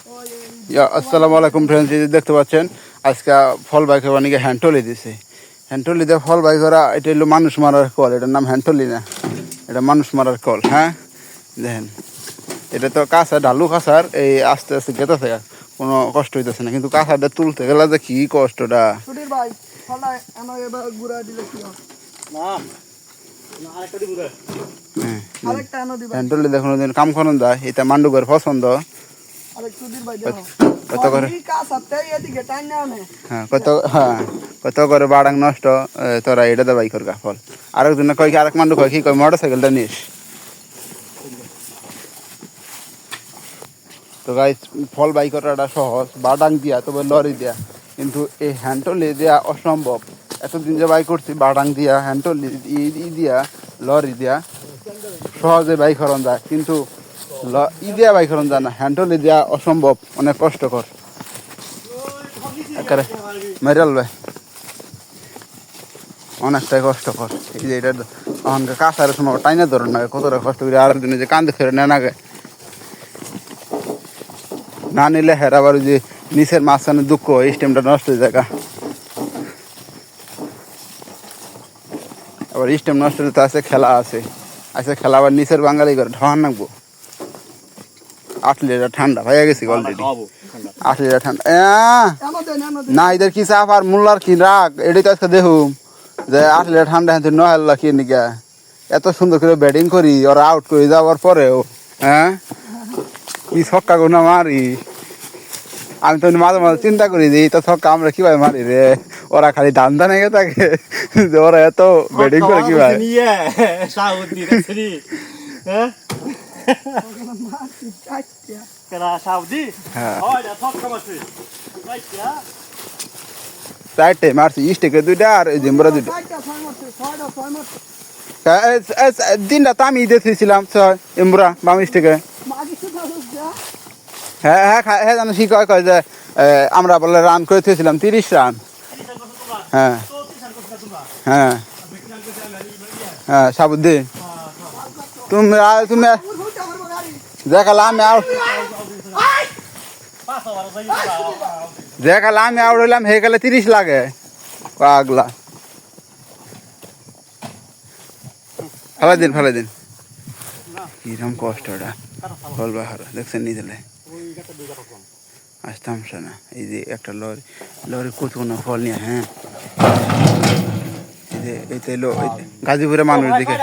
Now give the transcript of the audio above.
আসসালামু আলাইকুম ফ্রেন্ডস, এই যে দেখতে পাচ্ছেন আজকে ফল বাইক বানিয়ে হ্যান্ডটলি দিছে। হ্যান্ডটলি দিয়ে ফল বাইক করা, এটা হলো মানুষ মারার কল। এটার নাম হ্যান্ডটলি না, এটা মানুষ মারার কল। হ্যাঁ দেখেন, এটা তো কাঁচা ঢালু কাঁচার, এই আস্তে আস্তে গেতে থাকে, কোনো কষ্ট হইতেছে না। কিন্তু কাঁচাটা তুলতে গেলে যে কি কষ্টটা। হ্যান্ডটলি দেখুন কাম করুন যায়, এটা মান্ডুকের পছন্দ। কত করে কত করে বাড়াং নষ্ট, তোরা এটা দে বাইকর গা ফল। আরেকজন কয় কি, আরেক মান্ডু কয় কি, কয় মোটর সাইকেলটা নিস। তো গাইস, ফল বাই করাটা সহজ, বাডাং দিয়া তবে লরি দিয়া, কিন্তু এই হ্যান্ডটলি দিয়া অসম্ভব। এতদিন যে বাই করছি বাডাং দিয়া, হ্যান্ডটলি দিয়া, লরি দিয়া সহজে বাই করন যায়, কিন্তু দিয়া বাই করন যায় না। হ্যান্ডটলি দিয়া অসম্ভব, অনেক কষ্টকর, একেবারে মেরাল ভাই, অনেকটাই কষ্টকর। এই যে এটা আমাকে কাঁচার সময় টাইনা ধরুন না, কতটা কষ্ট করে আর দিনে যে কান্দে ফেরে নেন আগে না নিলে হের আবার যে নিচের মাঝখানে দুঃখ, এই স্টেমটা নষ্ট হয়ে যায়। আবার স্টেম নষ্ট হতে আছে, খেলা আছে, খেলা আবার নিচের বাঙালি করে ঢান নাকবো। 8 লিটার ঠান্ডা হয়ে গেছে অলরেডি, 8 লিটার ঠান্ডা না। এদের কি চাপ আর মোল্লার কি রাগ, এটাই তো আজকে দেখুম যে 8 লিটার ঠান্ডা হ্যাঁ নহেল্লা কি নিকা এত সুন্দর করে ব্যাটিং করি, ওরা আউট করে যাওয়ার পরেও হ্যাঁ কি ছক্কা গোনা মারি। আমি তো মাঝে মাঝে চিন্তা করি যে তো ছক্কা আমরা কিভাবে মারি রে, ওরা খালি দান দানে গে থাকে যে ওরা এত ব্যাটিং করে কিভাবে। চারটে মারছি, ইস্টেকে 2টা আর জিম্বরা 2টা। দিনটা তো আমি দেখেছিলাম 6 এমবুরা বাম ইস্টেকে। হ্যাঁ হ্যাঁ হ্যাঁ জানো কি কয় কয় যে আমরা বলে রান করে থেছিলাম 30 রান। হ্যাঁ হ্যাঁ হ্যাঁ সাবুদ্দিন, তুমি তুমি দেখালে আমি আউট, দেখালে আমি আউট হইলাম, হয়ে গেলে 30 লাগে পাগলা। ফেলে দিন কিরম কষ্টটা ফল বাহার দেখছেন নিজেলে আসতাম না। এই যে একটা লরি কতগুলো ফল নিয়ে, হ্যাঁ এই যে এইটা এলো গাজীপুরে মানুষ দেখে